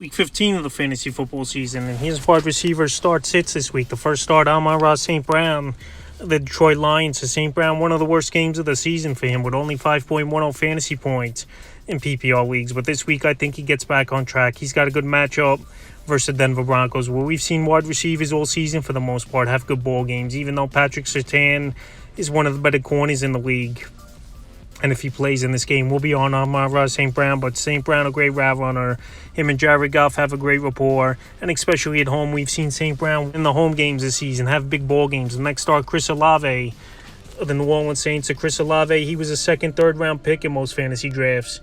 Week 15 of the fantasy football season, and his wide receiver start sits this week. The first start, Amon-Ra St. Brown, the Detroit Lions. So St. Brown, one of the worst games of the season for him with only 5.10 fantasy points in PPR leagues. But this week, I think he gets back on track. He's got a good matchup versus the Denver Broncos, where we've seen wide receivers all season for the most part have good ball games, even though Patrick Surtain is one of the better corners in the league. And if he plays in this game, we'll be on Amon-Ra St. Brown. But St. Brown, a great route runner. Him and Jared Goff have a great rapport. And especially at home, we've seen St. Brown in the home games this season have big ball games. The next start, Chris Olave of the New Orleans Saints. So Chris Olave, he was a second, third round pick in most fantasy drafts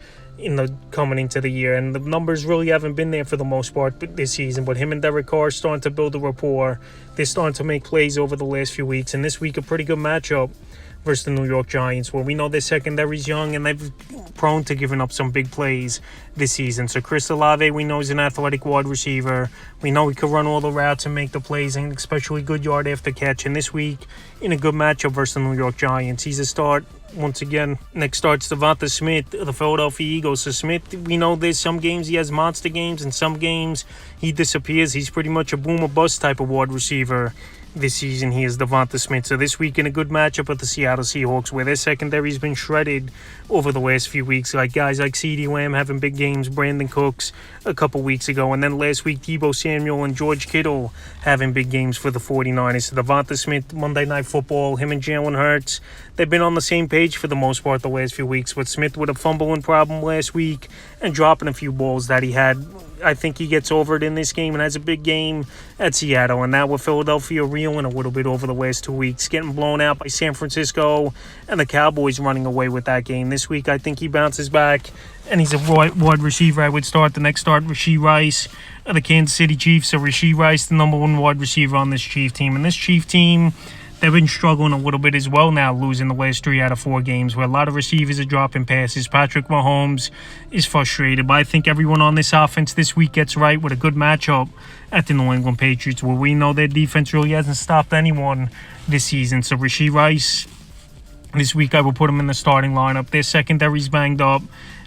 coming into the year. And the numbers really haven't been there for the most part this season. But him and Derek Carr are starting to build a rapport. They're starting to make plays over the last few weeks. And this week, a pretty good matchup versus the New York Giants, where we know their secondary's young and they've prone to giving up some big plays this season. So Chris Olave, we know, is an athletic wide receiver. We know he could run all the routes and make the plays, and especially good yard after catch. And this week, in a good matchup versus the New York Giants, he's a start once again. Next start's Devonta Smith of the Philadelphia Eagles. So Smith, we know there's some games he has monster games, and some games he disappears. He's pretty much a boom or bust type of wide receiver. This season, he is Devonta Smith. So this week in a good matchup with the Seattle Seahawks, where their secondary's been shredded over the last few weeks. Like guys like CeeDee Lamb having big games, Brandon Cooks a couple weeks ago, and then last week Deebo Samuel and George Kittle having big games for the 49ers. So Devonta Smith, Monday Night Football, him and Jalen Hurts, they've been on the same page for the most part the last few weeks. With Smith with a fumbling problem last week and dropping a few balls that he had, I think he gets over it in this game and has a big game at Seattle. And now with Philadelphia reeling a little bit over the last 2 weeks, getting blown out by San Francisco and the Cowboys running away with that game. This week, I think he bounces back, and he's a wide receiver. I would start the next start, Rashee Rice of the Kansas City Chiefs. So Rashee Rice, the number one wide receiver on this Chief team. And this Chief team, they've been struggling a little bit as well now, losing the last 3 out of 4 games, where a lot of receivers are dropping passes. Patrick Mahomes is frustrated, but I think everyone on this offense this week gets right with a good matchup at the New England Patriots, where we know their defense really hasn't stopped anyone this season. So Rashee Rice, this week I will put him in the starting lineup. Their secondary's banged up,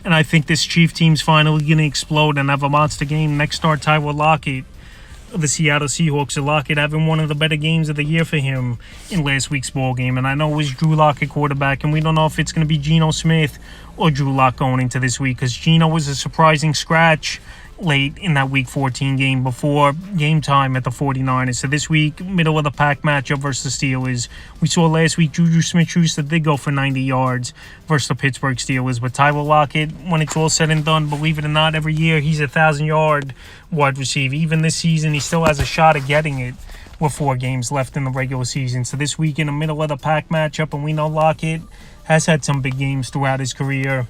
and I think this Chief team's finally going to explode and have a monster game. Next start, Tyler Lockett of the Seattle Seahawks. So Lockett having one of the better games of the year for him in last week's ball game. And I know it was Drew Lock at quarterback, and we don't know if it's going to be Geno Smith or Drew Lock going into this week, because Geno was a surprising scratch late in that Week 14 game before game time at the 49ers. So this week, middle of the pack matchup versus the Steelers. We saw last week Juju Smith-Schuster did go for 90 yards versus the Pittsburgh Steelers. But Tyler Lockett, when it's all said and done, believe it or not, every year he's a 1,000-yard wide receiver. Even this season, he still has a shot at getting it with 4 games left in the regular season. So this week in the middle of the pack matchup, and we know Lockett has had some big games throughout his career,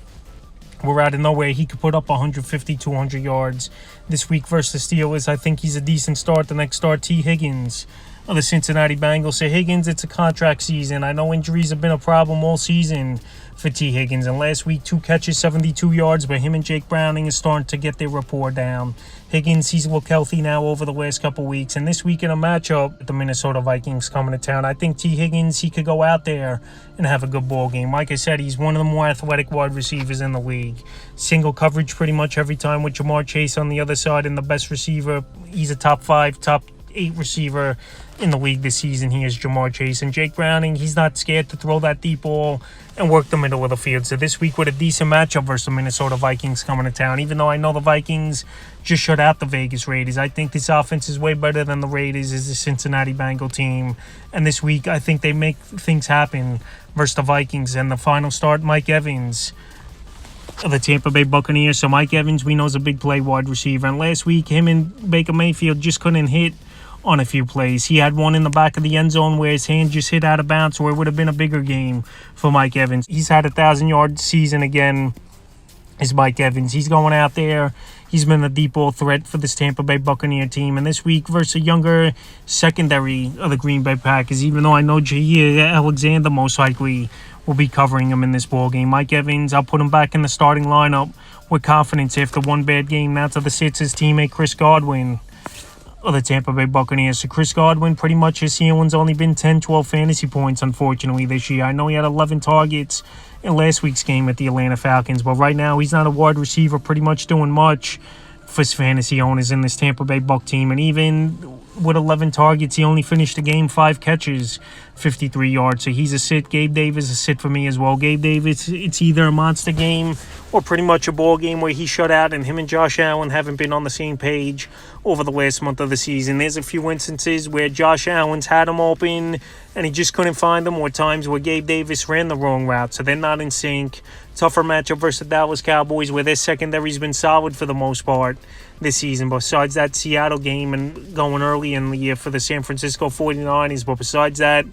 we're out of nowhere, he could put up 150, 200 yards this week versus the Steelers. I think he's a decent start. The next start, T. Higgins of the Cincinnati Bengals. So Higgins, it's a contract season. I know injuries have been a problem all season for T. Higgins. And last week, 2 catches, 72 yards, but him and Jake Browning is starting to get their rapport down. Higgins, he's looked healthy now over the last couple weeks. And this week in a matchup with the Minnesota Vikings coming to town, I think T. Higgins, he could go out there and have a good ball game. Like I said, he's one of the more athletic wide receivers in the league. Single coverage pretty much every time with Jamar Chase on the other side, and the best receiver. He's a top 5, top 8 receiver in the league this season. He is Jamar Chase. And Jake Browning, he's not scared to throw that deep ball and work the middle of the field. So this week with a decent matchup versus the Minnesota Vikings coming to town, even though I know the Vikings just shut out the Vegas Raiders, I think this offense is way better than the Raiders is the Cincinnati Bengal team. And this week, I think they make things happen versus the Vikings. And the final start, Mike Evans of the Tampa Bay Buccaneers. So Mike Evans, we know, is a big play wide receiver. And last week, him and Baker Mayfield just couldn't hit on a few plays. He had one in the back of the end zone where his hand just hit out of bounds, where it would have been a bigger game for Mike Evans. He's had a 1,000-yard season again, is Mike Evans. He's going out there. He's been a deep ball threat for this Tampa Bay Buccaneer team. And this week versus a younger secondary of the Green Bay Packers, even though I know Jair Alexander most likely will be covering him in this ball game, Mike Evans, I'll put him back in the starting lineup with confidence after one bad game. Now to the sits his teammate Chris Godwin of the Tampa Bay Buccaneers. So Chris Godwin, pretty much his ceiling's only been 10, 12 fantasy points, unfortunately, this year. I know he had 11 targets in last week's game at the Atlanta Falcons, but right now he's not a wide receiver pretty much doing much for his fantasy owners in this Tampa Bay Buck team. And even with 11 targets, he only finished the game 5 catches, 53 yards. So he's a sit. Gabe Davis a sit for me as well. Gabe Davis, it's either a monster game or pretty much a ball game where he shut out, and him and Josh Allen haven't been on the same page over the last month of the season. There's a few instances where Josh Allen's had him open and he just couldn't find them, or times where Gabe Davis ran the wrong route, so they're not in sync. Tougher matchup versus the Dallas Cowboys, where their secondary's been solid for the most part this season. Besides that Seattle game and going early in the year for the San Francisco 49ers. But besides that,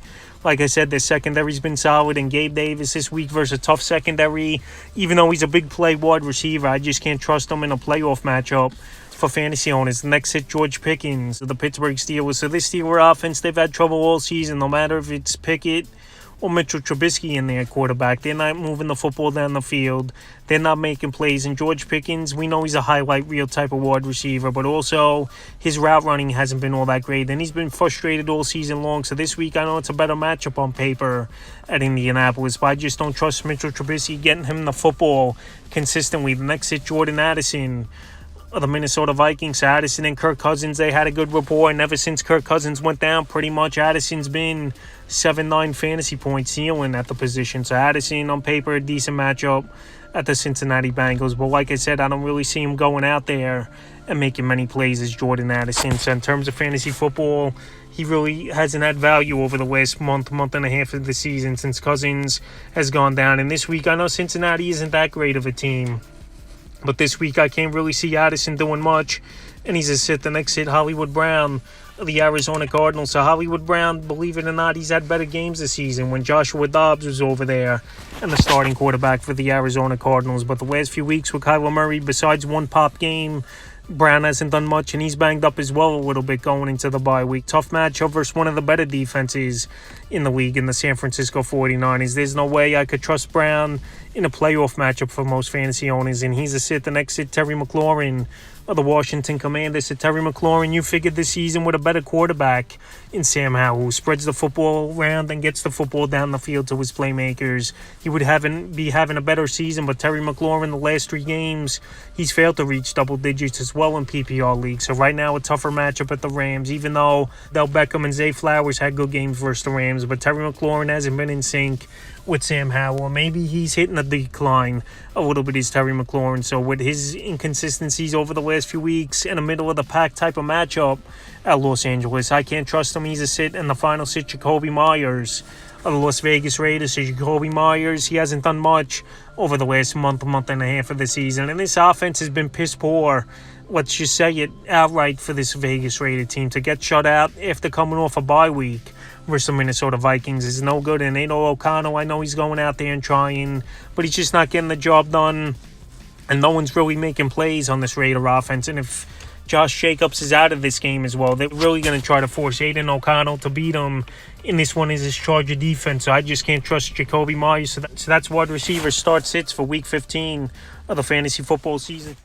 like I said, their secondary's been solid. And Gabe Davis this week versus a tough secondary, even though he's a big play wide receiver, I just can't trust him in a playoff matchup for fantasy owners. The next hit, George Pickens of the Pittsburgh Steelers. So this Steelers offense, they've had trouble all season, no matter if it's Pickett or Mitchell Trubisky in their quarterback. They're not moving the football down the field. They're not making plays. And George Pickens, we know he's a highlight reel type of wide receiver, but also his route running hasn't been all that great. And he's been frustrated all season long. So this week, I know it's a better matchup on paper at Indianapolis, but I just don't trust Mitchell Trubisky getting him the football consistently. The next hit, Jordan Addison of the Minnesota Vikings. Addison and Kirk Cousins, they had a good rapport, and ever since Kirk Cousins went down, pretty much Addison's been 7-9 fantasy point ceiling at the position. So Addison, on paper, a decent matchup at the Cincinnati Bengals. But like I said, I don't really see him going out there and making many plays as Jordan Addison. So in terms of fantasy football, he really hasn't had value over the last month and a half of the season since Cousins has gone down. And this week, I know Cincinnati isn't that great of a team, but this week I can't really see Addison doing much, and he's a sit. The next hit, Hollywood Brown of the Arizona Cardinals. So Hollywood Brown, believe it or not, he's had better games this season when Joshua Dobbs was over there and the starting quarterback for the Arizona Cardinals. But the last few weeks with Kyler Murray, besides one pop game, Brown hasn't done much, and he's banged up as well a little bit going into the bye week. Tough matchup versus one of the better defenses in the league in the San Francisco 49ers. There's no way I could trust Brown in a playoff matchup for most fantasy owners, and he's a sit. The next sit, Terry McLaurin of the Washington Commanders. So Terry McLaurin, you figured this season with a better quarterback in Sam Howell, who spreads the football around and gets the football down the field to his playmakers, he would be having a better season. But Terry McLaurin, the last 3 games, he's failed to reach double digits as well in PPR leagues. So right now, a tougher matchup at the Rams, even though Del Beckham and Zay Flowers had good games versus the Rams. But Terry McLaurin hasn't been in sync with Sam Howell. Maybe he's hitting a decline a little bit, is Terry McLaurin. So with his inconsistencies over the last few weeks in a middle-of-the-pack type of matchup at Los Angeles, I can't trust him. He's a sit. And the final sit, Jacoby Myers of the Las Vegas Raiders. So Jacoby Myers, he hasn't done much over the last month and a half of the season. And this offense has been piss poor, let's just say it outright, for this Vegas Raider team. To get shut out after coming off a bye week versus the Minnesota Vikings is no good. And Aidan O'Connell, I know he's going out there and trying, but he's just not getting the job done. And no one's really making plays on this Raider offense. And if Josh Jacobs is out of this game as well, they're really going to try to force Aidan O'Connell to beat him in this one is his Charger defense. So I just can't trust Jacoby Myers. So that's wide receiver start sits for Week 15 of the fantasy football season.